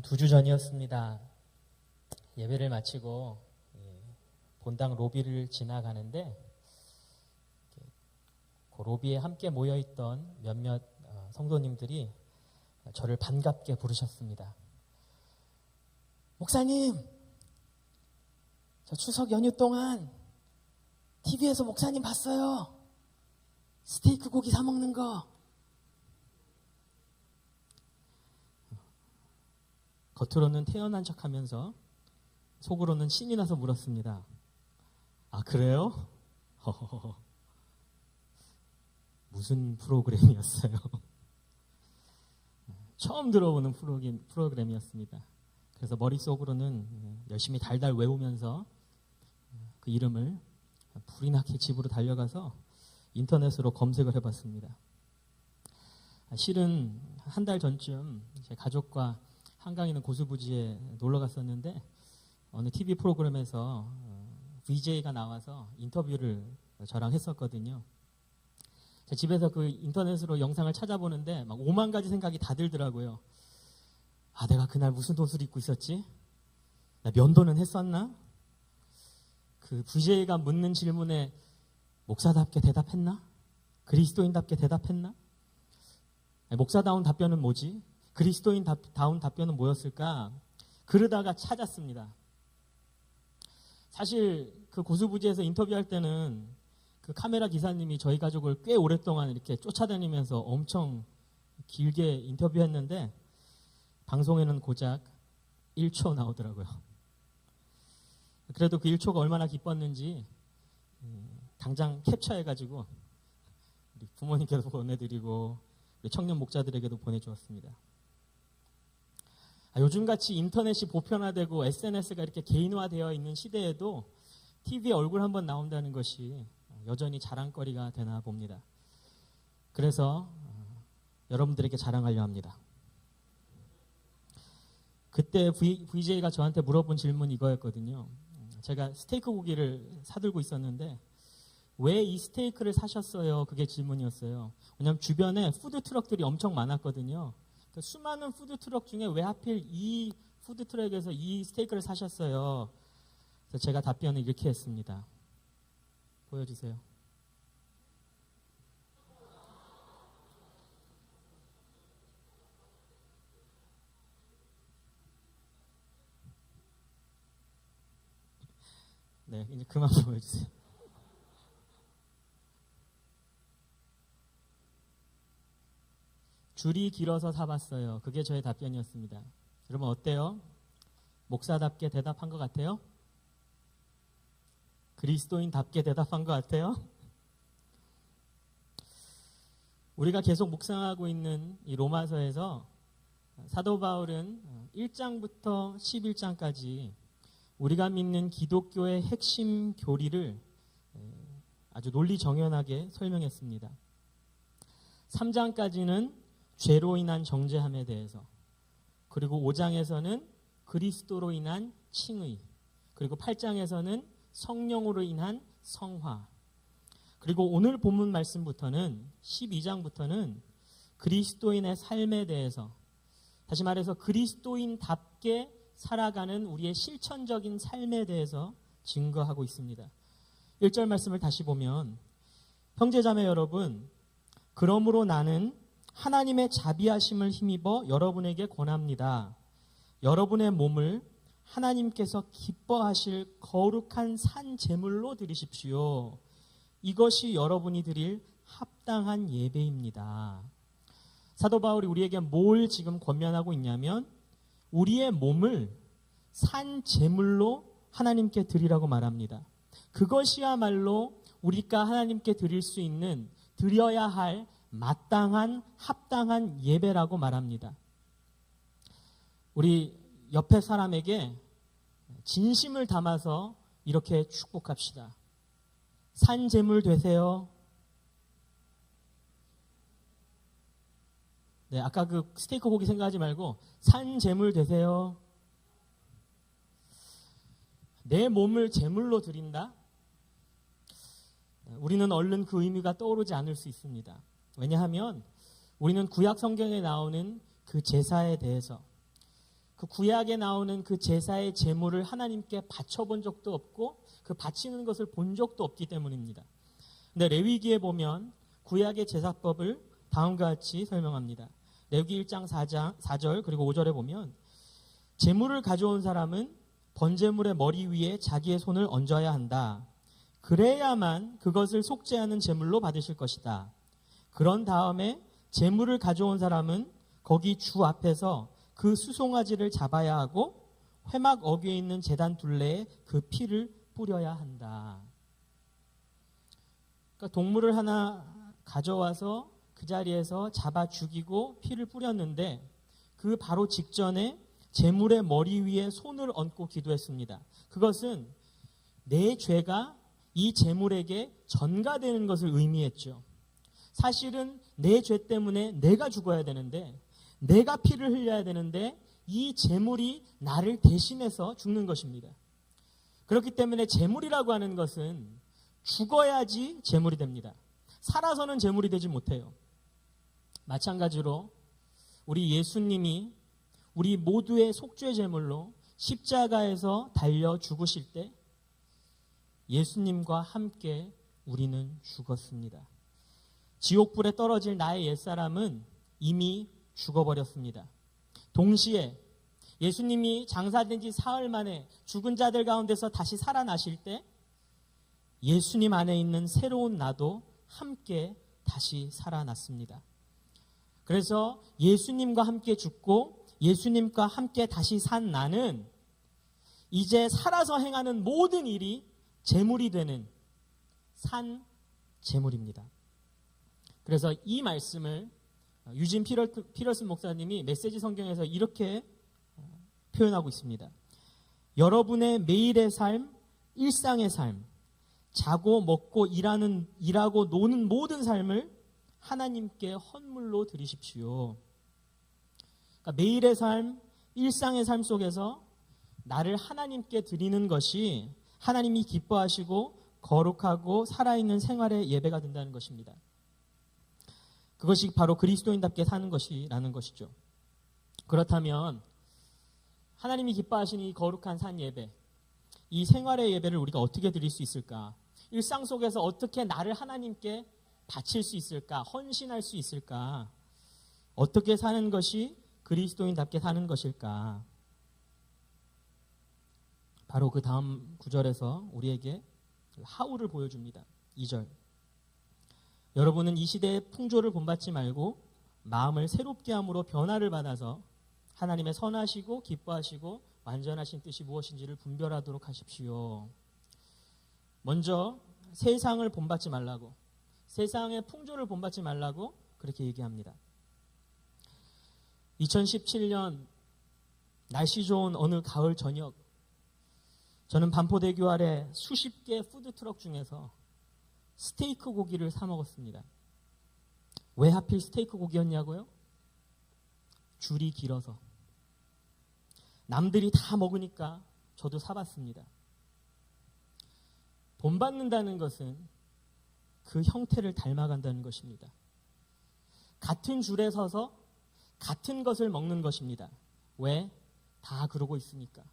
한 2주 전이었습니다. 예배를 마치고 본당 로비를 지나가는데 그 로비에 함께 모여있던 몇몇 성도님들이 저를 반갑게 부르셨습니다. 목사님, 저 추석 연휴 동안 TV에서 목사님 봤어요. 스테이크 고기 사 먹는 거. 겉으로는 태연한 척하면서 속으로는 신이 나서 물었습니다. 아, 그래요? 무슨 프로그램이었어요? 처음 들어보는 프로그램이었습니다. 그래서 머릿속으로는 열심히 달달 외우면서 그 이름을 불이 나게 집으로 달려가서 인터넷으로 검색을 해봤습니다. 실은 한 달 전쯤 제 가족과 한강 있는 고수부지에 놀러 갔었는데 어느 TV 프로그램에서 VJ가 나와서 인터뷰를 저랑 했었거든요. 제 집에서 그 인터넷으로 영상을 찾아보는데 막 5만 가지 생각이 다 들더라고요. 아, 내가 그날 무슨 옷을 입고 있었지? 나 면도는 했었나? 그 VJ가 묻는 질문에 목사답게 대답했나? 그리스도인답게 대답했나? 목사다운 답변은 뭐지? 그리스도인다운 답변은 뭐였을까? 그러다가 찾았습니다. 사실 그 고수부지에서 인터뷰할 때는 그 카메라 기사님이 저희 가족을 꽤 오랫동안 이렇게 쫓아다니면서 엄청 길게 인터뷰했는데 방송에는 고작 1초 나오더라고요. 그래도 그 1초가 얼마나 기뻤는지 당장 캡처해가지고 우리 부모님께도 보내드리고 우리 청년 목자들에게도 보내주었습니다. 요즘같이 인터넷이 보편화되고 SNS가 이렇게 개인화되어 있는 시대에도 TV에 얼굴 한번 나온다는 것이 여전히 자랑거리가 되나 봅니다. 그래서 여러분들에게 자랑하려 합니다. 그때 VJ가 저한테 물어본 질문이 이거였거든요. 제가 스테이크 고기를 사들고 있었는데 왜 이 스테이크를 사셨어요? 그게 질문이었어요. 왜냐하면 주변에 푸드트럭들이 엄청 많았거든요. 그 수많은 푸드트럭 중에 왜 하필 이 푸드트럭에서 이 스테이크를 사셨어요? 그래서 제가 답변을 이렇게 했습니다. 보여주세요. 네, 이제 그만 보여주세요. 줄이 길어서 사봤어요. 그게 저의 답변이었습니다. 여러분 어때요? 목사답게 대답한 것 같아요? 그리스도인답게 대답한 것 같아요? 우리가 계속 묵상하고 있는 이 로마서에서 사도 바울은 1장부터 11장까지 우리가 믿는 기독교의 핵심 교리를 아주 논리정연하게 설명했습니다. 3장까지는 죄로 인한 정죄함에 대해서, 그리고 5장에서는 그리스도로 인한 칭의, 그리고 8장에서는 성령으로 인한 성화, 그리고 오늘 본문 말씀부터는 12장부터는 그리스도인의 삶에 대해서, 다시 말해서 그리스도인답게 살아가는 우리의 실천적인 삶에 대해서 증거하고 있습니다. 1절 말씀을 다시 보면 형제자매 여러분, 그러므로 나는 하나님의 자비하심을 힘입어 여러분에게 권합니다. 여러분의 몸을 하나님께서 기뻐하실 거룩한 산 제물로 드리십시오. 이것이 여러분이 드릴 합당한 예배입니다. 사도 바울이 우리에게 뭘 지금 권면하고 있냐면 우리의 몸을 산 제물로 하나님께 드리라고 말합니다. 그것이야말로 우리가 하나님께 드릴 수 있는, 드려야 할 마땅한 합당한 예배라고 말합니다. 우리 옆에 사람에게 진심을 담아서 이렇게 축복합시다. 산 제물 되세요. 네, 아까 그 스테이크 고기 생각하지 말고 산 제물 되세요. 내 몸을 제물로 드린다? 우리는 얼른 그 의미가 떠오르지 않을 수 있습니다. 왜냐하면 우리는 구약 성경에 나오는 그 제사에 대해서, 그 구약에 나오는 그 제사의 제물을 하나님께 바쳐본 적도 없고 그 바치는 것을 본 적도 없기 때문입니다. 근데 레위기에 보면 구약의 제사법을 다음과 같이 설명합니다. 레위기 1장 4절 그리고 5절에 보면 제물을 가져온 사람은 번제물의 머리 위에 자기의 손을 얹어야 한다. 그래야만 그것을 속죄하는 제물로 받으실 것이다. 그런 다음에 제물을 가져온 사람은 거기 주 앞에서 그 수송아지를 잡아야 하고 회막 어귀에 있는 제단 둘레에 그 피를 뿌려야 한다. 그러니까 동물을 하나 가져와서 그 자리에서 잡아 죽이고 피를 뿌렸는데 그 바로 직전에 제물의 머리 위에 손을 얹고 기도했습니다. 그것은 내 죄가 이 제물에게 전가되는 것을 의미했죠. 사실은 내 죄 때문에 내가 죽어야 되는데, 내가 피를 흘려야 되는데 이 제물이 나를 대신해서 죽는 것입니다. 그렇기 때문에 제물이라고 하는 것은 죽어야지 제물이 됩니다. 살아서는 제물이 되지 못해요. 마찬가지로 우리 예수님이 우리 모두의 속죄 제물로 십자가에서 달려 죽으실 때 예수님과 함께 우리는 죽었습니다. 지옥불에 떨어질 나의 옛사람은 이미 죽어버렸습니다. 동시에 예수님이 장사된 지 사흘 만에 죽은 자들 가운데서 다시 살아나실 때 예수님 안에 있는 새로운 나도 함께 다시 살아났습니다. 그래서 예수님과 함께 죽고 예수님과 함께 다시 산 나는 이제 살아서 행하는 모든 일이 제물이 되는 산 제물입니다. 그래서 이 말씀을 유진 피러슨 목사님이 메시지 성경에서 이렇게 표현하고 있습니다. 여러분의 매일의 삶, 일상의 삶, 자고 먹고 일하고 노는 모든 삶을 하나님께 헌물로 드리십시오. 그러니까 매일의 삶, 일상의 삶 속에서 나를 하나님께 드리는 것이 하나님이 기뻐하시고 거룩하고 살아있는 생활의 예배가 된다는 것입니다. 그것이 바로 그리스도인답게 사는 것이라는 것이죠. 그렇다면 하나님이 기뻐하시는 이 거룩한 산 예배, 이 생활의 예배를 우리가 어떻게 드릴 수 있을까? 일상 속에서 어떻게 나를 하나님께 바칠 수 있을까? 헌신할 수 있을까? 어떻게 사는 것이 그리스도인답게 사는 것일까? 바로 그 다음 구절에서 우리에게 하우를 보여줍니다. 2절. 여러분은 이 시대의 풍조를 본받지 말고 마음을 새롭게 함으로 변화를 받아서 하나님의 선하시고 기뻐하시고 완전하신 뜻이 무엇인지를 분별하도록 하십시오. 먼저 세상을 본받지 말라고, 세상의 풍조를 본받지 말라고 그렇게 얘기합니다. 2017년 날씨 좋은 어느 가을 저녁, 저는 반포대교 아래 수십 개 푸드트럭 중에서 스테이크 고기를 사 먹었습니다. 왜 하필 스테이크 고기였냐고요? 줄이 길어서. 남들이 다 먹으니까 저도 사봤습니다. 본받는다는 것은 그 형태를 닮아간다는 것입니다. 같은 줄에 서서 같은 것을 먹는 것입니다. 왜? 다 그러고 있으니까.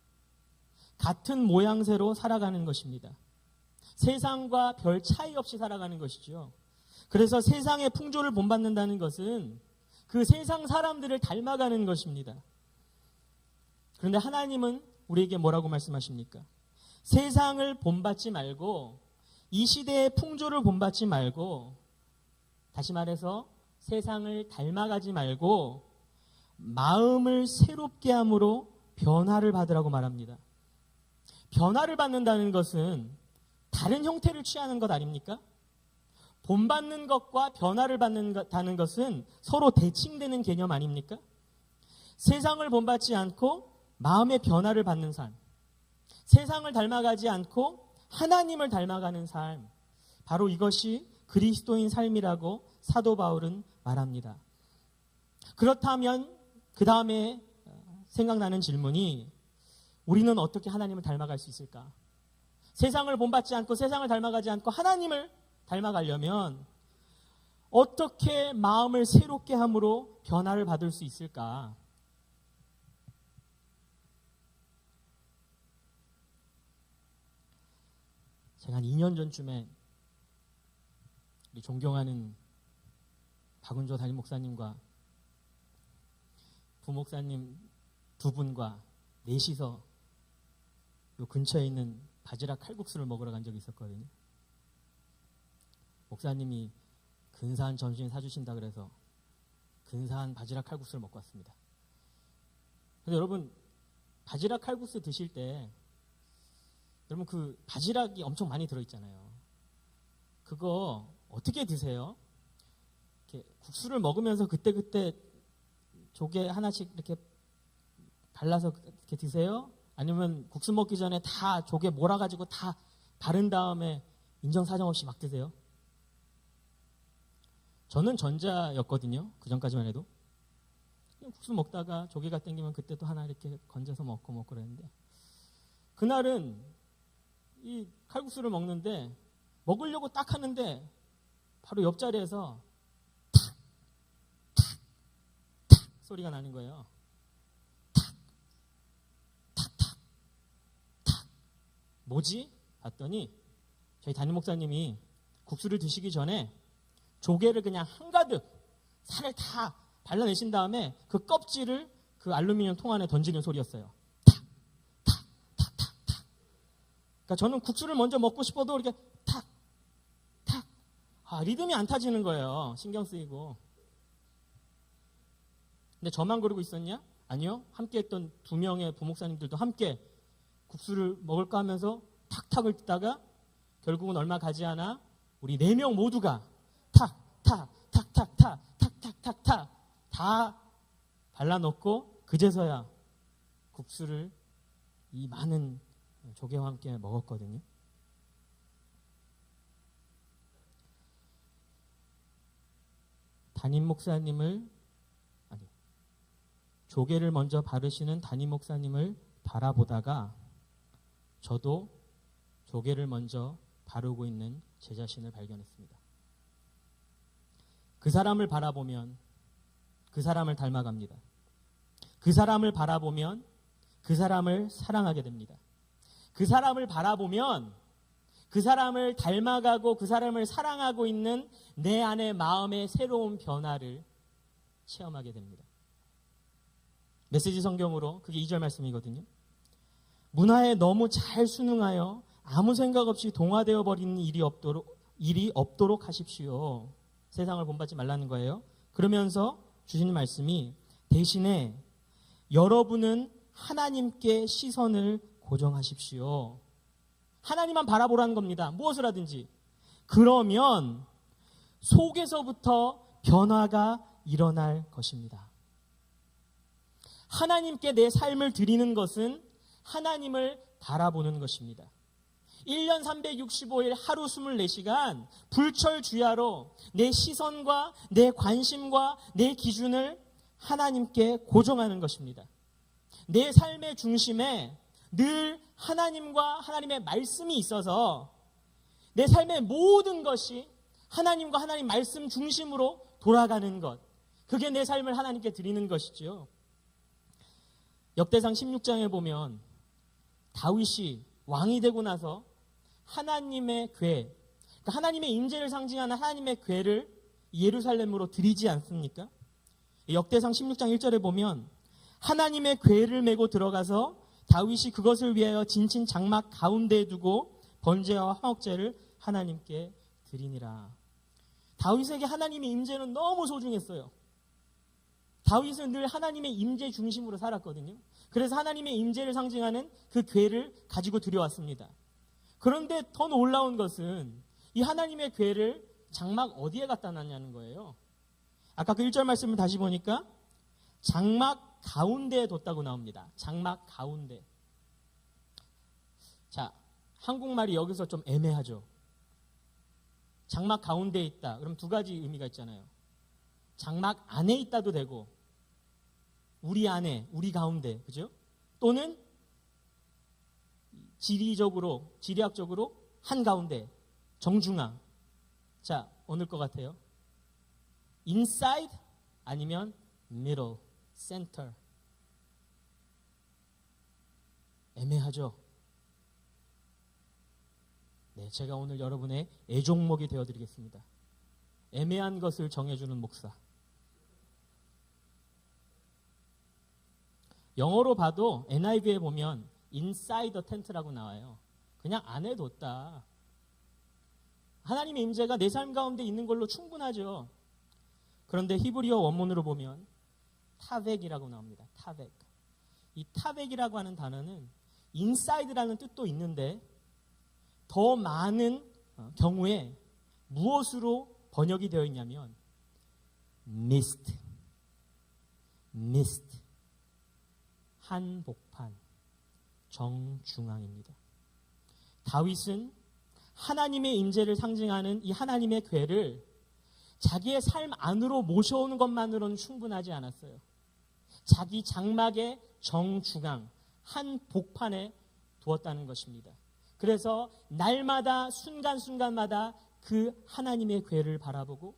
같은 모양새로 살아가는 것입니다. 세상과 별 차이 없이 살아가는 것이죠. 그래서 세상의 풍조를 본받는다는 것은 그 세상 사람들을 닮아가는 것입니다. 그런데 하나님은 우리에게 뭐라고 말씀하십니까? 세상을 본받지 말고, 이 시대의 풍조를 본받지 말고, 다시 말해서 세상을 닮아가지 말고 마음을 새롭게 함으로 변화를 받으라고 말합니다. 변화를 받는다는 것은 다른 형태를 취하는 것 아닙니까? 본받는 것과 변화를 받는다는 것은 서로 대칭되는 개념 아닙니까? 세상을 본받지 않고 마음의 변화를 받는 삶, 세상을 닮아가지 않고 하나님을 닮아가는 삶, 바로 이것이 그리스도인 삶이라고 사도 바울은 말합니다. 그렇다면 그 다음에 생각나는 질문이, 우리는 어떻게 하나님을 닮아갈 수 있을까? 세상을 본받지 않고 세상을 닮아가지 않고 하나님을 닮아가려면 어떻게 마음을 새롭게 함으로 변화를 받을 수 있을까? 제가 한 2년 전쯤에 우리 존경하는 박은조 담임 목사님과 부목사님 두 분과 넷이서 요 근처에 있는 바지락 칼국수를 먹으러 간 적이 있었거든요. 목사님이 근사한 점심 사주신다 그래서 근사한 바지락 칼국수를 먹고 왔습니다. 근데 여러분, 바지락 칼국수 드실 때 여러분 그 바지락이 엄청 많이 들어있잖아요. 그거 어떻게 드세요? 이렇게 국수를 먹으면서 그때그때 조개 하나씩 이렇게 발라서 이렇게 드세요? 아니면 국수 먹기 전에 다 조개 몰아가지고 다 바른 다음에 인정사정 없이 막 드세요? 저는 전자였거든요. 그 전까지만 해도. 그냥 국수 먹다가 조개가 땡기면 그때 또 하나 이렇게 건져서 먹고 그랬는데, 그날은 이 칼국수를 먹는데 먹으려고 딱 하는데 바로 옆자리에서 탁, 탁, 탁 소리가 나는 거예요. 탁, 탁, 탁, 탁. 뭐지? 봤더니 저희 담임 목사님이 국수를 드시기 전에 조개를 그냥 한가득 살을 다 발라내신 다음에 그 껍질을 그 알루미늄 통 안에 던지는 소리였어요. 탁, 탁, 탁, 탁, 탁. 그러니까 저는 국수를 먼저 먹고 싶어도 이렇게 탁, 탁. 리듬이 안 타지는 거예요. 신경 쓰이고. 근데 저만 그러고 있었냐? 아니요. 함께 했던 2명의 부목사님들도 함께 국수를 먹을까 하면서 탁탁을 듣다가 결국은 얼마 가지 않아 우리 4명 모두가 탁, 탁, 탁, 탁, 탁, 탁, 탁, 탁, 탁 다 발라놓고 그제서야 국수를 이 많은 조개와 함께 먹었거든요. 담임 목사님을, 조개를 먼저 바르시는 담임 목사님을 바라보다가 저도 조개를 먼저 바르고 있는 제 자신을 발견했습니다. 그 사람을 바라보면 그 사람을 닮아갑니다. 그 사람을 바라보면 그 사람을 사랑하게 됩니다. 그 사람을 바라보면 그 사람을 닮아가고 그 사람을 사랑하고 있는 내 안의 마음의 새로운 변화를 체험하게 됩니다. 메시지 성경으로 그게 2절 말씀이거든요. 문화에 너무 잘 순응하여 아무 생각 없이 동화되어 버리는 일이 없도록 하십시오. 세상을 본받지 말라는 거예요. 그러면서 주시는 말씀이 대신에 여러분은 하나님께 시선을 고정하십시오. 하나님만 바라보라는 겁니다. 무엇을 하든지. 그러면 속에서부터 변화가 일어날 것입니다. 하나님께 내 삶을 드리는 것은 하나님을 바라보는 것입니다. 1년 365일 하루 24시간 불철주야로 내 시선과 내 관심과 내 기준을 하나님께 고정하는 것입니다. 내 삶의 중심에 늘 하나님과 하나님의 말씀이 있어서 내 삶의 모든 것이 하나님과 하나님 말씀 중심으로 돌아가는 것, 그게 내 삶을 하나님께 드리는 것이죠. 역대상 16장에 보면 다윗이 왕이 되고 나서 하나님의 궤, 그러니까 하나님의 임재를 상징하는 하나님의 궤를 예루살렘으로 드리지 않습니까? 역대상 16장 1절에 보면 하나님의 궤를 메고 들어가서 다윗이 그것을 위하여 진친 장막 가운데에 두고 번제와 화목제를 하나님께 드리니라. 다윗에게 하나님의 임재는 너무 소중했어요. 다윗은 늘 하나님의 임재 중심으로 살았거든요. 그래서 하나님의 임재를 상징하는 그 궤를 가지고 들여왔습니다. 그런데 더 놀라운 것은 이 하나님의 궤를 장막 어디에 갖다 놨냐는 거예요. 아까 그 1절 말씀을 다시 보니까 장막 가운데에 뒀다고 나옵니다. 장막 가운데. 자, 한국말이 여기서 좀 애매하죠. 장막 가운데에 있다. 그럼 두 가지 의미가 있잖아요. 장막 안에 있다도 되고 우리 안에, 우리 가운데, 그죠? 또는 지리학적으로 한가운데, 정중앙. 자, 어느 것 같아요? inside 아니면 middle, center. 애매하죠? 네, 제가 오늘 여러분의 애종목이 되어드리겠습니다. 애매한 것을 정해주는 목사. 영어로 봐도 NIV에 보면 inside the tent라고 나와요. 그냥 안에 뒀다. 하나님의 임재가 내 삶 가운데 있는 걸로 충분하죠. 그런데 히브리어 원문으로 보면 타벡이라고 나옵니다. 타벡. 이 타벡이라고 하는 단어는 inside라는 뜻도 있는데 더 많은 경우에 무엇으로 번역이 되어 있냐면 mist, 한복판, 정중앙입니다. 다윗은 하나님의 임재를 상징하는 이 하나님의 궤를 자기의 삶 안으로 모셔오는 것만으로는 충분하지 않았어요. 자기 장막의 정중앙, 한복판에 두었다는 것입니다. 그래서 날마다 순간순간마다 그 하나님의 궤를 바라보고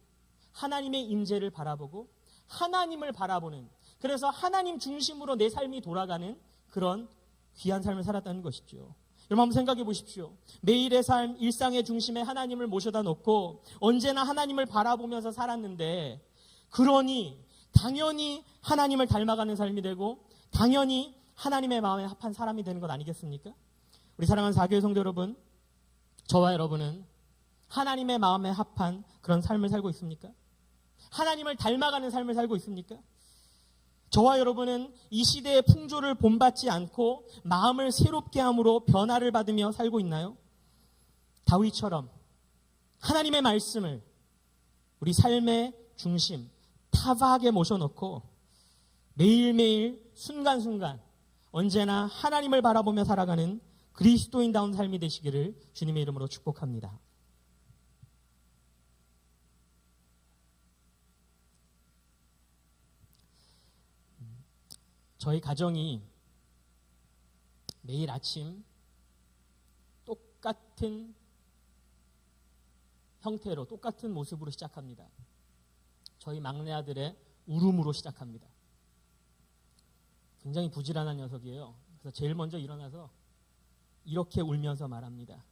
하나님의 임재를 바라보고 하나님을 바라보는, 그래서 하나님 중심으로 내 삶이 돌아가는 그런 귀한 삶을 살았다는 것이죠. 여러분 한번 생각해 보십시오. 매일의 삶, 일상의 중심에 하나님을 모셔다 놓고 언제나 하나님을 바라보면서 살았는데, 그러니 당연히 하나님을 닮아가는 삶이 되고 당연히 하나님의 마음에 합한 사람이 되는 것 아니겠습니까? 우리 사랑하는 사교회 성도 여러분, 저와 여러분은 하나님의 마음에 합한 그런 삶을 살고 있습니까? 하나님을 닮아가는 삶을 살고 있습니까? 저와 여러분은 이 시대의 풍조를 본받지 않고 마음을 새롭게 함으로 변화를 받으며 살고 있나요? 다윗처럼 하나님의 말씀을 우리 삶의 중심, 타박에 모셔놓고 매일매일 순간순간 언제나 하나님을 바라보며 살아가는 그리스도인다운 삶이 되시기를 주님의 이름으로 축복합니다. 저희 가정이 매일 아침 똑같은 형태로 똑같은 모습으로 시작합니다. 저희 막내 아들의 울음으로 시작합니다. 굉장히 부지런한 녀석이에요. 그래서 제일 먼저 일어나서 이렇게 울면서 말합니다.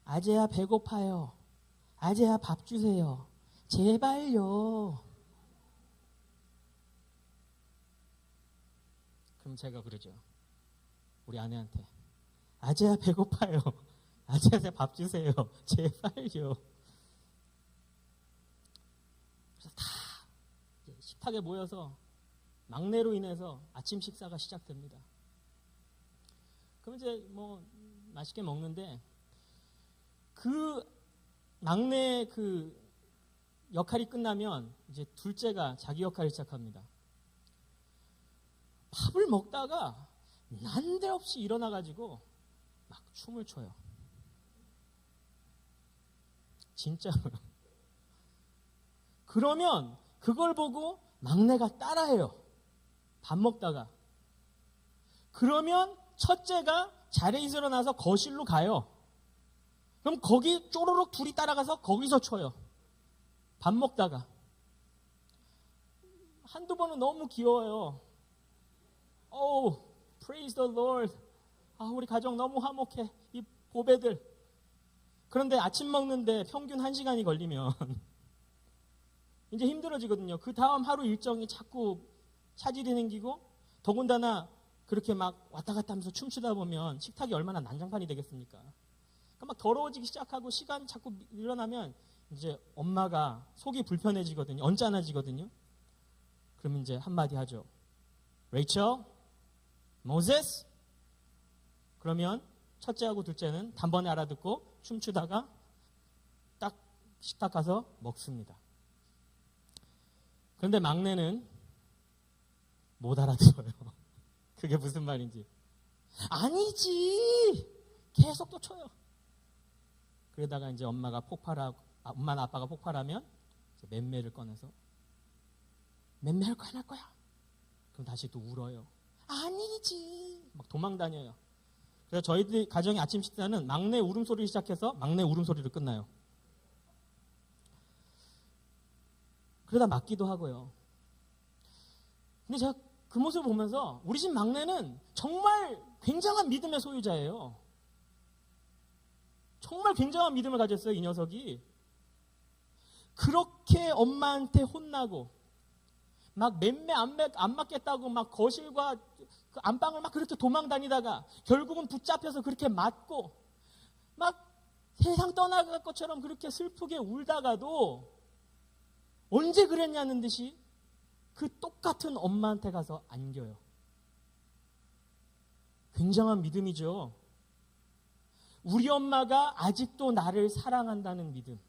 아재야 배고파요. 아재야 밥 주세요. 제발요. 그럼 제가 그러죠. 우리 아내한테. 아재야 배고파요. 아재야 밥 주세요. 제발요. 그래서 다 식탁에 모여서 막내로 인해서 아침 식사가 시작됩니다. 그럼 이제 뭐 맛있게 먹는데 그 막내의 그 역할이 끝나면 이제 둘째가 자기 역할을 시작합니다. 밥을 먹다가 난데없이 일어나가지고 막 춤을 춰요. 진짜로요. 그러면 그걸 보고 막내가 따라해요. 밥 먹다가. 그러면 첫째가 자리에서 일어나서 거실로 가요. 그럼 거기 쪼르륵 둘이 따라가서 거기서 춰요. 밥 먹다가. 한두 번은 너무 귀여워요. Oh, praise the Lord. 우리 가정 너무 화목해. 이 보배들. 그런데 아침 먹는데 평균 1시간이 걸리면 이제 힘들어지거든요. 그 다음 하루 일정이 자꾸 차질이 생기고, 더군다나 그렇게 막 왔다 갔다 하면서 춤추다 보면 식탁이 얼마나 난장판이 되겠습니까? 그러니까 막 더러워지기 시작하고 시간이 자꾸 일어나면 이제 엄마가 속이 불편해지거든요. 언짢아지거든요. 그러면 이제 한마디 하죠. 레이첼, 모세스. 그러면 첫째하고 둘째는 단번에 알아듣고 춤추다가 딱 식탁 가서 먹습니다. 그런데 막내는 못 알아들어요. 그게 무슨 말인지. 아니지. 계속 또 쳐요. 그러다가 이제 엄마나 아빠가 폭발하면 맴매를 꺼내서 맴매할 거야, 안 할 거야? 그럼 다시 또 울어요. 아니지. 막 도망 다녀요. 그래서 저희들 가정의 아침 식사는 막내 울음소리를 시작해서 막내 울음소리로 끝나요. 그러다 맞기도 하고요. 근데 제가 그 모습을 보면서 우리 집 막내는 정말 굉장한 믿음의 소유자예요. 정말 굉장한 믿음을 가졌어요, 이 녀석이. 그렇게 엄마한테 혼나고 막 맴매 안 맞겠다고 막 거실과 그 안방을 막 그렇게 도망 다니다가 결국은 붙잡혀서 그렇게 맞고 막 세상 떠나갈 것처럼 그렇게 슬프게 울다가도 언제 그랬냐는 듯이 그 똑같은 엄마한테 가서 안겨요. 굉장한 믿음이죠. 우리 엄마가 아직도 나를 사랑한다는 믿음,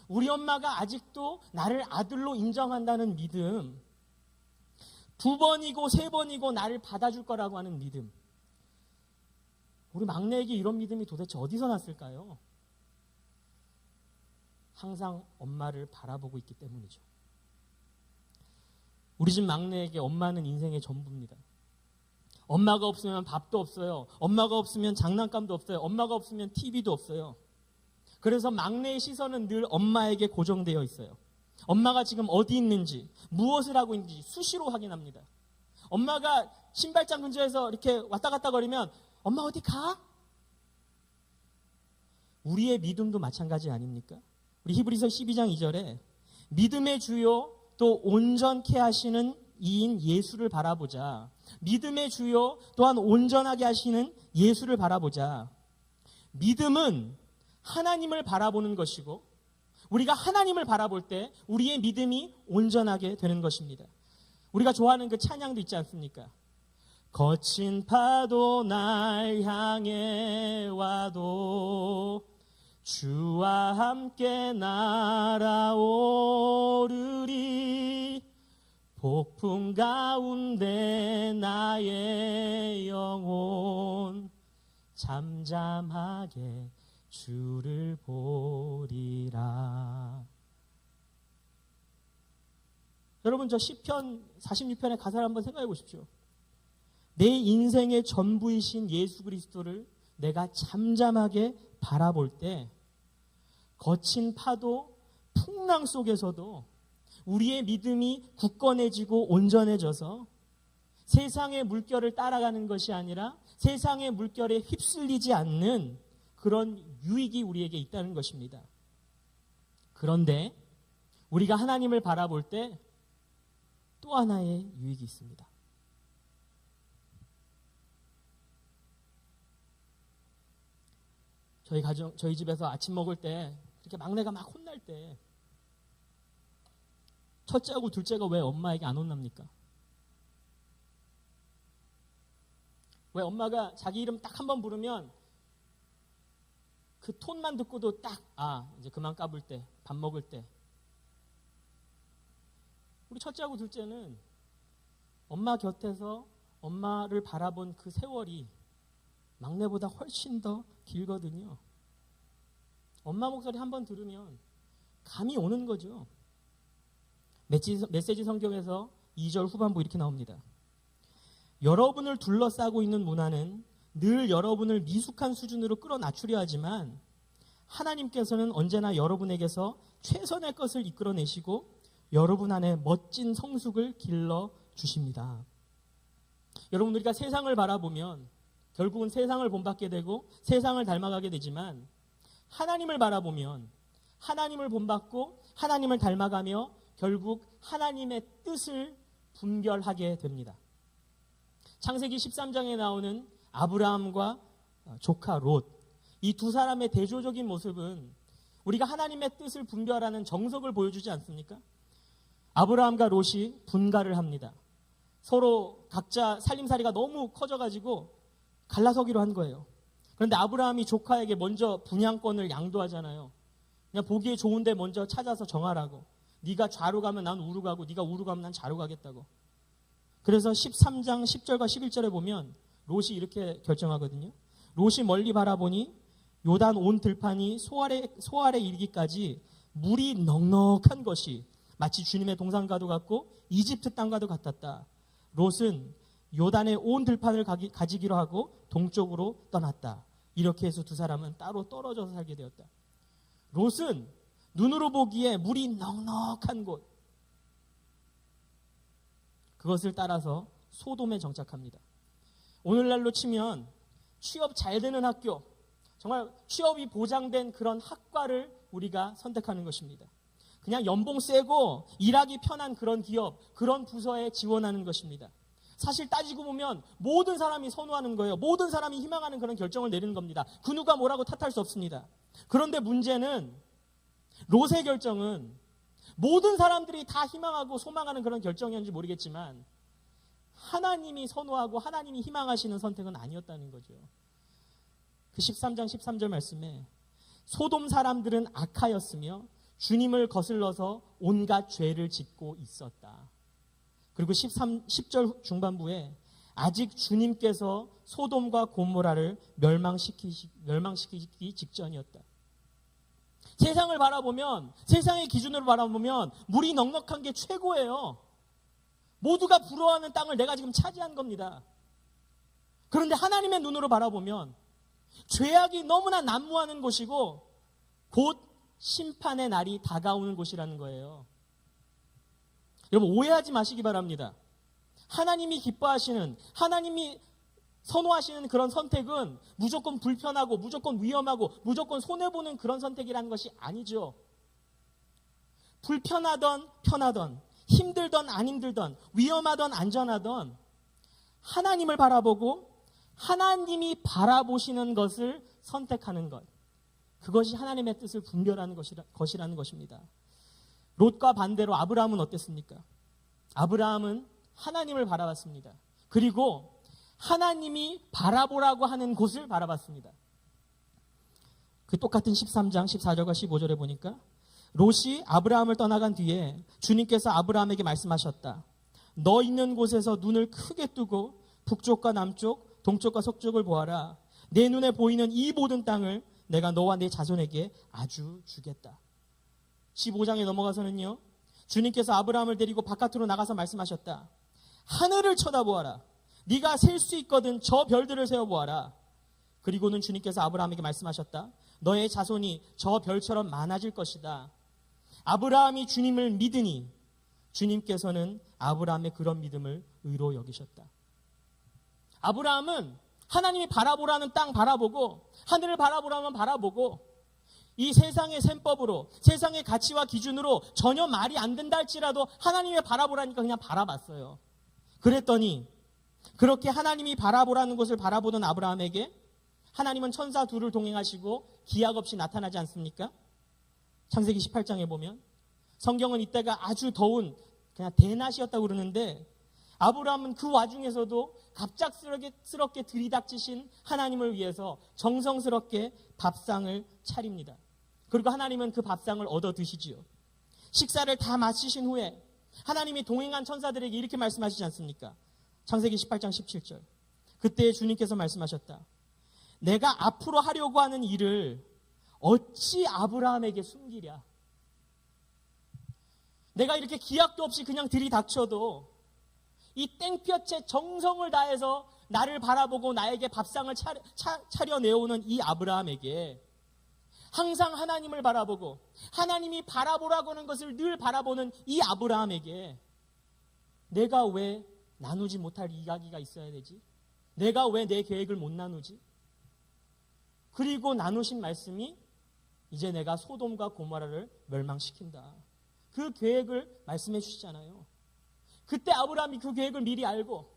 우리 엄마가 아직도 나를 아들로 인정한다는 믿음, 2번이고 3번이고 나를 받아줄 거라고 하는 믿음. 우리 막내에게 이런 믿음이 도대체 어디서 났을까요? 항상 엄마를 바라보고 있기 때문이죠. 우리 집 막내에게 엄마는 인생의 전부입니다. 엄마가 없으면 밥도 없어요. 엄마가 없으면 장난감도 없어요. 엄마가 없으면 TV도 없어요. 그래서 막내의 시선은 늘 엄마에게 고정되어 있어요. 엄마가 지금 어디 있는지, 무엇을 하고 있는지 수시로 확인합니다. 엄마가 신발장 근처에서 이렇게 왔다 갔다 거리면 엄마 어디 가? 우리의 믿음도 마찬가지 아닙니까? 우리 히브리서 12장 2절에 믿음의 주요 또 온전케 하시는 이인 예수를 바라보자. 믿음의 주요 또한 온전하게 하시는 예수를 바라보자. 믿음은 하나님을 바라보는 것이고 우리가 하나님을 바라볼 때 우리의 믿음이 온전하게 되는 것입니다. 우리가 좋아하는 그 찬양도 있지 않습니까? 거친 파도 날 향해 와도 주와 함께 날아오르리. 폭풍 가운데 나의 영혼 잠잠하게 주를 보리라. 여러분, 저 시편 46편의 가사를 한번 생각해 보십시오. 내 인생의 전부이신 예수 그리스도를 내가 잠잠하게 바라볼 때 거친 파도, 풍랑 속에서도 우리의 믿음이 굳건해지고 온전해져서 세상의 물결을 따라가는 것이 아니라 세상의 물결에 휩쓸리지 않는 그런 유익이 우리에게 있다는 것입니다. 그런데 우리가 하나님을 바라볼 때 또 하나의 유익이 있습니다. 저희 집에서 아침 먹을 때 이렇게 막내가 막 혼날 때 첫째하고 둘째가 왜 엄마에게 안 혼납니까? 왜 엄마가 자기 이름 딱 한 번 부르면 그 톤만 듣고도 딱 이제 그만 까불 때, 밥 먹을 때. 우리 첫째하고 둘째는 엄마 곁에서 엄마를 바라본 그 세월이 막내보다 훨씬 더 길거든요. 엄마 목소리 한 번 들으면 감이 오는 거죠. 메시지 성경에서 2절 후반부 이렇게 나옵니다. 여러분을 둘러싸고 있는 문화는 늘 여러분을 미숙한 수준으로 끌어낮추려 하지만 하나님께서는 언제나 여러분에게서 최선의 것을 이끌어내시고 여러분 안에 멋진 성숙을 길러주십니다. 여러분, 우리가 세상을 바라보면 결국은 세상을 본받게 되고 세상을 닮아가게 되지만 하나님을 바라보면 하나님을 본받고 하나님을 닮아가며 결국 하나님의 뜻을 분별하게 됩니다. 창세기 13장에 나오는 아브라함과 조카 롯, 이 두 사람의 대조적인 모습은 우리가 하나님의 뜻을 분별하는 정석을 보여주지 않습니까? 아브라함과 롯이 분가를 합니다. 서로 각자 살림살이가 너무 커져가지고 갈라서기로 한 거예요. 그런데 아브라함이 조카에게 먼저 분양권을 양도하잖아요. 그냥 보기에 좋은데 먼저 찾아서 정하라고. 네가 좌로 가면 난 우로 가고 네가 우로 가면 난 좌로 가겠다고. 그래서 13장 10절과 11절에 보면 롯이 이렇게 결정하거든요. 롯이 멀리 바라보니 요단 온 들판이 소아래 이르기까지 물이 넉넉한 것이 마치 주님의 동산과도 같고 이집트 땅과도 같았다. 롯은 요단의 온 들판을 가지기로 하고 동쪽으로 떠났다. 이렇게 해서 두 사람은 따로 떨어져서 살게 되었다. 롯은 눈으로 보기에 물이 넉넉한 곳, 그것을 따라서 소돔에 정착합니다. 오늘날로 치면 취업 잘 되는 학교, 정말 취업이 보장된 그런 학과를 우리가 선택하는 것입니다. 그냥 연봉 세고 일하기 편한 그런 기업, 그런 부서에 지원하는 것입니다. 사실 따지고 보면 모든 사람이 선호하는 거예요. 모든 사람이 희망하는 그런 결정을 내리는 겁니다. 그 누가 뭐라고 탓할 수 없습니다. 그런데 문제는 롯의 결정은 모든 사람들이 다 희망하고 소망하는 그런 결정이었는지 모르겠지만 하나님이 선호하고 하나님이 희망하시는 선택은 아니었다는 거죠. 그 13장 13절 말씀에 소돔 사람들은 악하였으며 주님을 거슬러서 온갖 죄를 짓고 있었다. 그리고 10절 중반부에 아직 주님께서 소돔과 고모라를 멸망시키기 직전이었다. 세상을 바라보면, 세상의 기준으로 바라보면 물이 넉넉한 게 최고예요. 모두가 부러워하는 땅을 내가 지금 차지한 겁니다. 그런데 하나님의 눈으로 바라보면 죄악이 너무나 난무하는 곳이고 곧 심판의 날이 다가오는 곳이라는 거예요. 여러분, 오해하지 마시기 바랍니다. 하나님이 기뻐하시는, 하나님이 선호하시는 그런 선택은 무조건 불편하고 무조건 위험하고 무조건 손해보는 그런 선택이라는 것이 아니죠. 불편하던 편하던 힘들던 안 힘들던 위험하던 안전하던 하나님을 바라보고 하나님이 바라보시는 것을 선택하는 것, 그것이 하나님의 뜻을 분별하는 것이라는 것입니다. 롯과 반대로 아브라함은 어땠습니까? 아브라함은 하나님을 바라봤습니다. 그리고 하나님이 바라보라고 하는 곳을 바라봤습니다. 그 똑같은 13장 14절과 15절에 보니까 롯이 아브라함을 떠나간 뒤에 주님께서 아브라함에게 말씀하셨다. 너 있는 곳에서 눈을 크게 뜨고 북쪽과 남쪽, 동쪽과 서쪽을 보아라. 내 눈에 보이는 이 모든 땅을 내가 너와 내 자손에게 아주 주겠다. 15장에 넘어가서는요, 주님께서 아브라함을 데리고 바깥으로 나가서 말씀하셨다. 하늘을 쳐다보아라. 네가 셀 수 있거든 저 별들을 세어보아라. 그리고는 주님께서 아브라함에게 말씀하셨다. 너의 자손이 저 별처럼 많아질 것이다. 아브라함이 주님을 믿으니 주님께서는 아브라함의 그런 믿음을 의로 여기셨다. 아브라함은 하나님이 바라보라는 땅 바라보고 하늘을 바라보라면 바라보고 이 세상의 셈법으로 세상의 가치와 기준으로 전혀 말이 안 된다 할지라도 하나님의 바라보라니까 그냥 바라봤어요. 그랬더니 그렇게 하나님이 바라보라는 것을 바라보던 아브라함에게 하나님은 천사 둘을 동행하시고 기약 없이 나타나지 않습니까? 창세기 18장에 보면 성경은 이때가 아주 더운 그냥 대낮이었다고 그러는데 아브라함은 그 와중에서도 갑작스럽게 들이닥치신 하나님을 위해서 정성스럽게 밥상을 차립니다. 그리고 하나님은 그 밥상을 얻어 드시지요. 식사를 다 마치신 후에 하나님이 동행한 천사들에게 이렇게 말씀하시지 않습니까? 창세기 18장 17절. 그때 주님께서 말씀하셨다. 내가 앞으로 하려고 하는 일을 어찌 아브라함에게 숨기랴. 내가 이렇게 기약도 없이 그냥 들이닥쳐도 이 땡볕에 정성을 다해서 나를 바라보고 나에게 밥상을 차려내오는 이 아브라함에게 항상 하나님을 바라보고 하나님이 바라보라고 하는 것을 늘 바라보는 이 아브라함에게 내가 왜 나누지 못할 이야기가 있어야 되지? 내가 왜 내 계획을 못 나누지? 그리고 나누신 말씀이 이제 내가 소돔과 고모라를 멸망시킨다. 그 계획을 말씀해 주시잖아요. 그때 아브라함이 그 계획을 미리 알고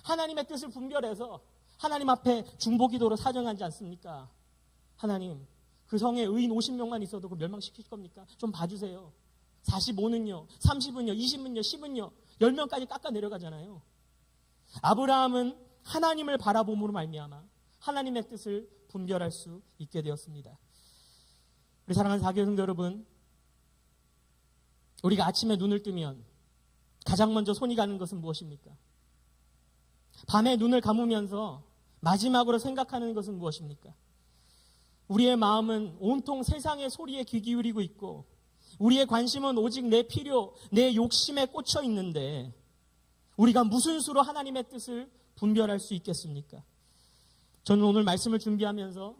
하나님의 뜻을 분별해서 하나님 앞에 중보기도로 사정하지 않습니까? 하나님, 그 성에 의인 50명만 있어도 그 멸망시킬 겁니까? 좀 봐주세요. 45는요, 30은요, 20은요, 10은요, 10명까지 깎아 내려가잖아요. 아브라함은 하나님을 바라봄으로 말미암아 하나님의 뜻을 분별할 수 있게 되었습니다. 우리 사랑하는 사교회 성도 여러분, 우리가 아침에 눈을 뜨면 가장 먼저 손이 가는 것은 무엇입니까? 밤에 눈을 감으면서 마지막으로 생각하는 것은 무엇입니까? 우리의 마음은 온통 세상의 소리에 귀 기울이고 있고 우리의 관심은 오직 내 필요, 내 욕심에 꽂혀 있는데 우리가 무슨 수로 하나님의 뜻을 분별할 수 있겠습니까? 저는 오늘 말씀을 준비하면서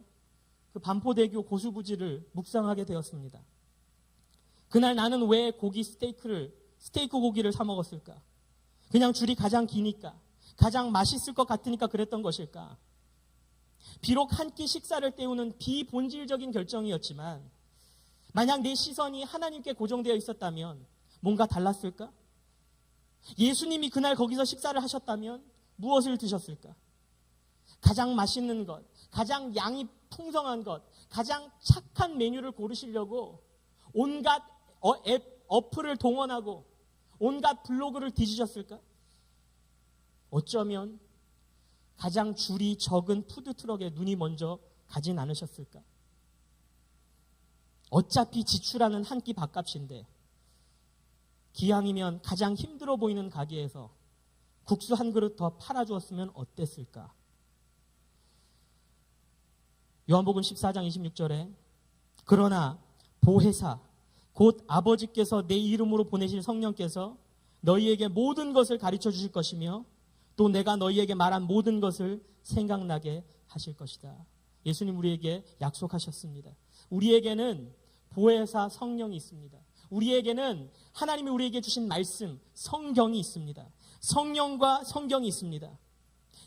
그 반포대교 고수부지를 묵상하게 되었습니다. 그날 나는 왜 스테이크 고기를 사 먹었을까? 그냥 줄이 가장 기니까, 가장 맛있을 것 같으니까 그랬던 것일까? 비록 한 끼 식사를 때우는 비본질적인 결정이었지만 만약 내 시선이 하나님께 고정되어 있었다면 뭔가 달랐을까? 예수님이 그날 거기서 식사를 하셨다면 무엇을 드셨을까? 가장 맛있는 것, 가장 양이 풍성한 것, 가장 착한 메뉴를 고르시려고 온갖 어플을 동원하고 온갖 블로그를 뒤지셨을까? 어쩌면 가장 줄이 적은 푸드트럭에 눈이 먼저 가진 않으셨을까? 어차피 지출하는 한 끼 밥값인데 기왕이면 가장 힘들어 보이는 가게에서 국수 한 그릇 더 팔아주었으면 어땠을까? 요한복음 14장 26절에 그러나 보혜사 곧 아버지께서 내 이름으로 보내실 성령께서 너희에게 모든 것을 가르쳐 주실 것이며 또 내가 너희에게 말한 모든 것을 생각나게 하실 것이다. 예수님 우리에게 약속하셨습니다. 우리에게는 보혜사 성령이 있습니다. 우리에게는 하나님이 우리에게 주신 말씀, 성경이 있습니다. 성령과 성경이 있습니다.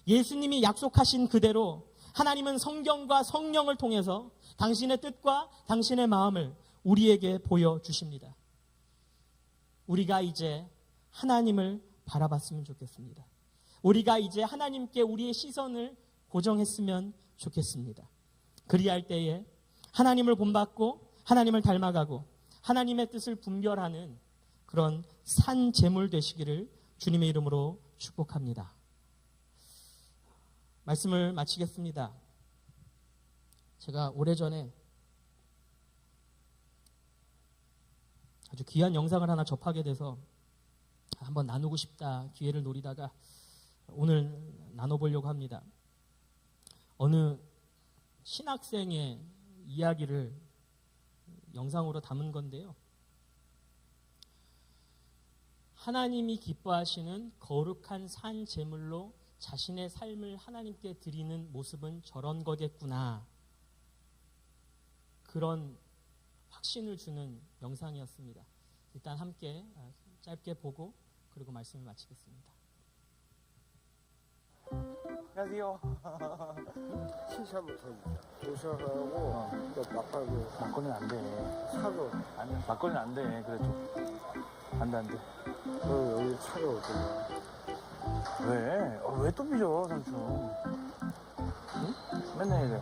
예수님이 약속하신 그대로 하나님은 성경과 성령을 통해서 당신의 뜻과 당신의 마음을 우리에게 보여주십니다. 우리가 이제 하나님을 바라봤으면 좋겠습니다. 우리가 이제 하나님께 우리의 시선을 고정했으면 좋겠습니다. 그리할 때에 하나님을 본받고 하나님을 닮아가고 하나님의 뜻을 분별하는 그런 산 제물 되시기를 주님의 이름으로 축복합니다. 말씀을 마치겠습니다. 제가 오래전에 아주 귀한 영상을 하나 접하게 돼서 한번 나누고 싶다 기회를 노리다가 오늘 나눠보려고 합니다. 어느 신학생의 이야기를 영상으로 담은 건데요. 하나님이 기뻐하시는 거룩한 산 제물로 자신의 삶을 하나님께 드리는 모습은 저런 거겠구나. 그런 확신을 주는 영상이었습니다. 일단 함께 짧게 보고 그리고 말씀을 마치겠습니다. 안녕하세요. 시사부터 도시락하고 또 막걸리 막걸리는 안 돼. 차도 아니, 막걸리는 안 돼. 그래도. 안 돼, 안 돼. 너 여기 차도 어떠냐? 왜? 왜 또 삐져, 삼촌? 응? 맨날 이래.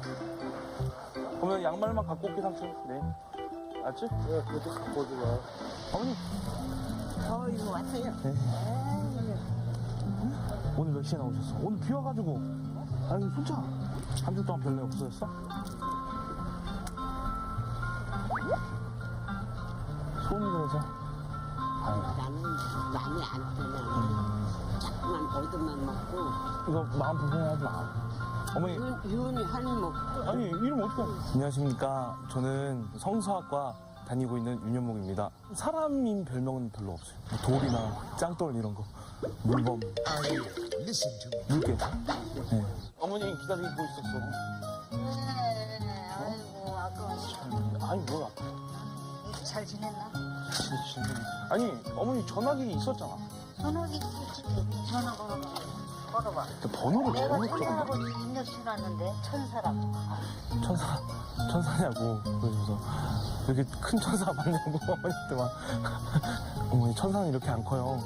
그러면 양말만 갖고 올게, 삼촌. 네. 알았지? 왜 그것도 갖고 오지 마. 어머니. 이거 왔어요. 오늘 몇 시에 나오셨어? 오늘 비 와가지고. 아니, 혼자. 한 주 동안 별로 없어졌어? 손이 그래서. 아이고. 나는 많이 안 되면 자꾸만 얻으만 먹고 이거 마음 불편해하지 마. 어머니. 유은이 한 먹고 아니 이름 어떻게 안녕하십니까. 저는 성서학과 다니고 있는 윤현목입니다. 사람인 별명은 별로 없어요. 뭐 돌이나 짱돌 이런 거. 물범. 물개. 네. 어머니 기다리고 있었어. 아이고 아까 아니 뭐야. 잘 지냈나? 아니 어머니 전화기 있었잖아. 전화기 있지. 전화 걸어봐. 번호를 내가 잘못 천사라고 적었네. 입력해 놨는데 천사라고. 천사냐고 그러셔서 이렇게 큰 천사 맞냐고 어머니한테 막 어머니 천사는 이렇게 안 커요.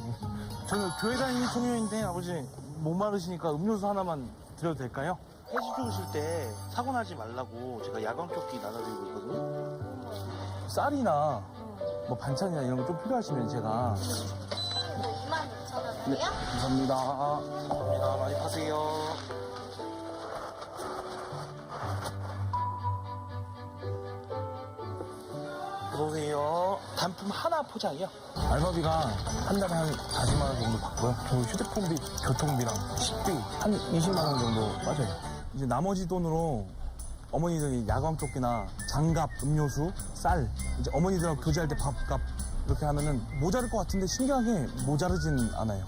저는 교회 다니는 청년인데 아버지 목마르시니까 음료수 하나만 드려도 될까요? 해지 좋으실 때 사고 나지 말라고 제가 야광 조끼 나눠드리고 있거든요. 쌀이나 뭐 반찬이나 이런 거 좀 필요하시면 제가 26,000원이야? 네, 감사합니다. 감사합니다. 많이 파세요. 들어오세요. 단품 하나 포장이요? 알바비가 한 달에 한 40만 원 정도 받고요. 저 휴대폰비, 교통비랑 식비 한 20만 원 정도 빠져요. 이제 나머지 돈으로 어머니들이 야광 조끼나 장갑, 음료수, 쌀, 이제 어머니들하고 교제할 때 밥값 이렇게 하면은 모자랄 것 같은데 신기하게 모자르진 않아요.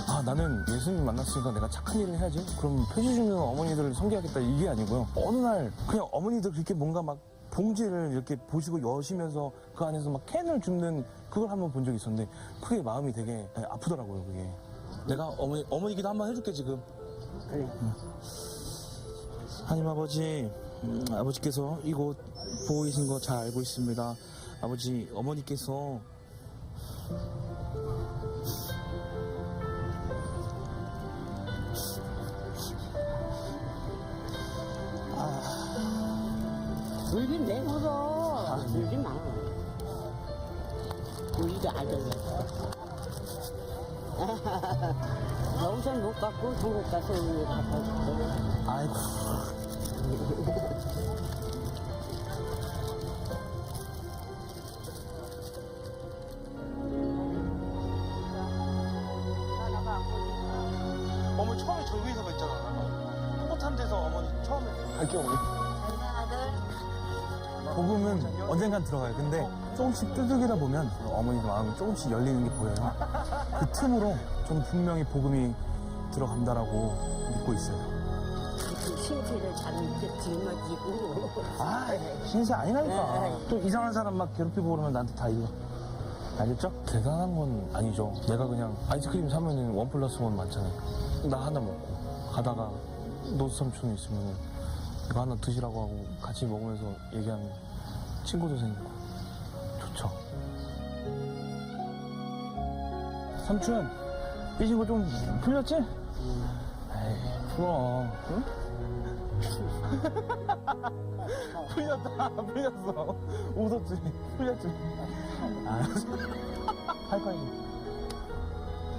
아, 나는 예수님 만났으니까 내가 착한 일을 해야지. 그럼 폐지 중에 어머니들을 섬겨야겠다 이게 아니고요. 어느 날 그냥 어머니들 그렇게 뭔가 막 봉지를 이렇게 보시고 여시면서 그 안에서 막 캔을 줍는 그걸 한번 본 적이 있었는데 그게 마음이 되게 아프더라고요. 그게 내가 어머니기도 한번 해줄게 지금. 그래. 하나님 아버지, 아버지께서 이곳 보고 계신 거 잘 알고 있습니다. 아버지, 어머니께서 울긴 내 울어. 울지 마. 우리도 아들이야. 여기서 못 갖고 중국 가서 우리 갖다 줄게. 아이고. 어머니 처음에 저 위에서 뵀잖아. 풋풋한 데서 어머니 처음에. 알게 어머니. 복음은 언젠간 들어가요. 근데 조금씩 두들기다 보면 어머니도 마음이 조금씩 열리는 게 보여요. 그 틈으로 저는 분명히 복음이 들어간다라고 믿고 있어요. 그 신세를 잘 짊어지고. 아, 신세 아니라니까. 또 이상한 사람 막 괴롭히고 그러면 나한테 다 이겨. 알겠죠? 대단한 건 아니죠. 내가 그냥 아이스크림 사면은 1+1 많잖아요. 나 하나 먹고 가다가 노스 삼촌이 있으면 이거 하나 드시라고 하고 같이 먹으면서 얘기하면 친구도 생기고 좋죠. 삼촌, 삐진 거 좀 풀렸지? 에이, 풀어. 응? 풀렸어. 웃었지? 풀렸지? 알았어. 하이파이브.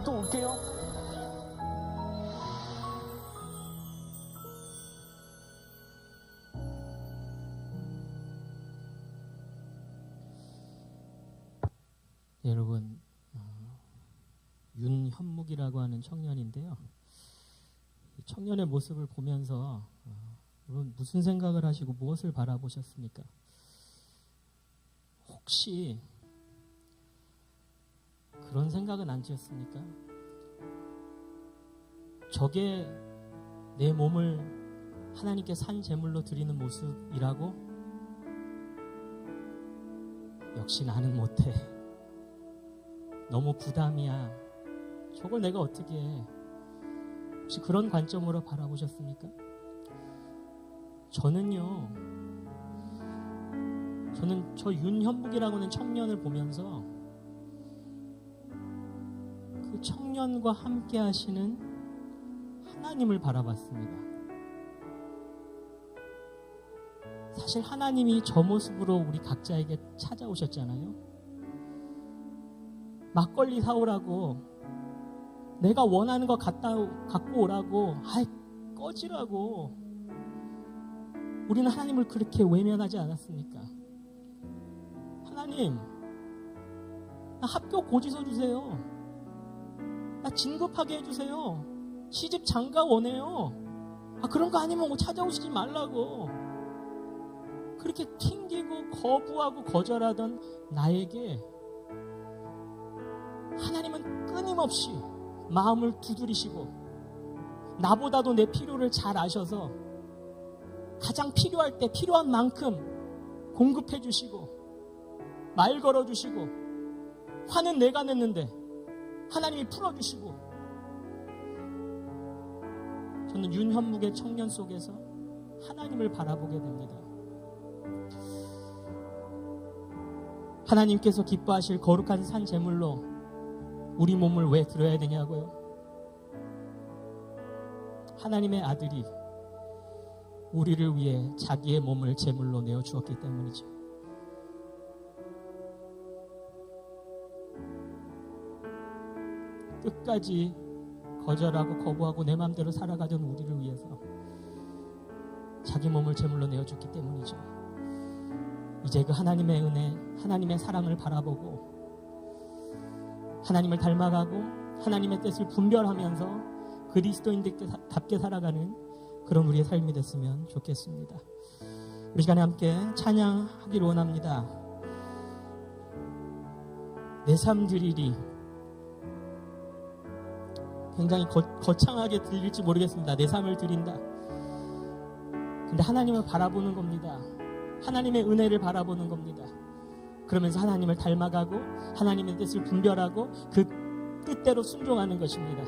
또 올게요. 네, 여러분, 윤현묵이라고 하는 청년인데요. 이 청년의 모습을 보면서 여러분 무슨 생각을 하시고 무엇을 바라보셨습니까? 혹시 그런 생각은 안 지었습니까? 저게 내 몸을 하나님께 산 제물로 드리는 모습이라고? 역시 나는 못해. 너무 부담이야. 저걸 내가 어떻게 해? 혹시 그런 관점으로 바라보셨습니까? 저는 저 윤현묵이라고 하는 청년을 보면서 그 청년과 함께 하시는 하나님을 바라봤습니다. 사실 하나님이 저 모습으로 우리 각자에게 찾아오셨잖아요. 막걸리 사오라고, 내가 원하는 거 갖고 오라고, 아이 꺼지라고. 우리는 하나님을 그렇게 외면하지 않았습니까? 하나님, 나 합격 고지서 주세요. 나 진급하게 해주세요. 시집 장가 원해요. 그런 거 아니면 뭐 찾아오시지 말라고. 그렇게 튕기고 거부하고 거절하던 나에게 하나님은 끊임없이 마음을 두드리시고 나보다도 내 필요를 잘 아셔서 가장 필요할 때 필요한 만큼 공급해 주시고 말 걸어 주시고 화는 내가 냈는데 하나님이 풀어주시고, 저는 윤현묵의 청년 속에서 하나님을 바라보게 됩니다. 하나님께서 기뻐하실 거룩한 산 제물로 우리 몸을 왜 드려야 되냐고요? 하나님의 아들이 우리를 위해 자기의 몸을 제물로 내어 주었기 때문이죠. 끝까지 거절하고 거부하고 내 마음대로 살아가던 우리를 위해서 자기 몸을 제물로 내어줬기 때문이죠. 이제 그 하나님의 은혜, 하나님의 사랑을 바라보고 하나님을 닮아가고 하나님의 뜻을 분별하면서 그리스도인답게 살아가는 그런 우리의 삶이 됐으면 좋겠습니다. 우리 시간에 함께 찬양하기를 원합니다. 내 삶 드리리. 굉장히 거창하게 들릴지 모르겠습니다. 내 삶을 드린다. 근데 하나님을 바라보는 겁니다. 하나님의 은혜를 바라보는 겁니다. 그러면서 하나님을 닮아가고 하나님의 뜻을 분별하고 그 뜻대로 순종하는 것입니다.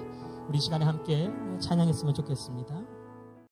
우리 시간에 함께 찬양했으면 좋겠습니다.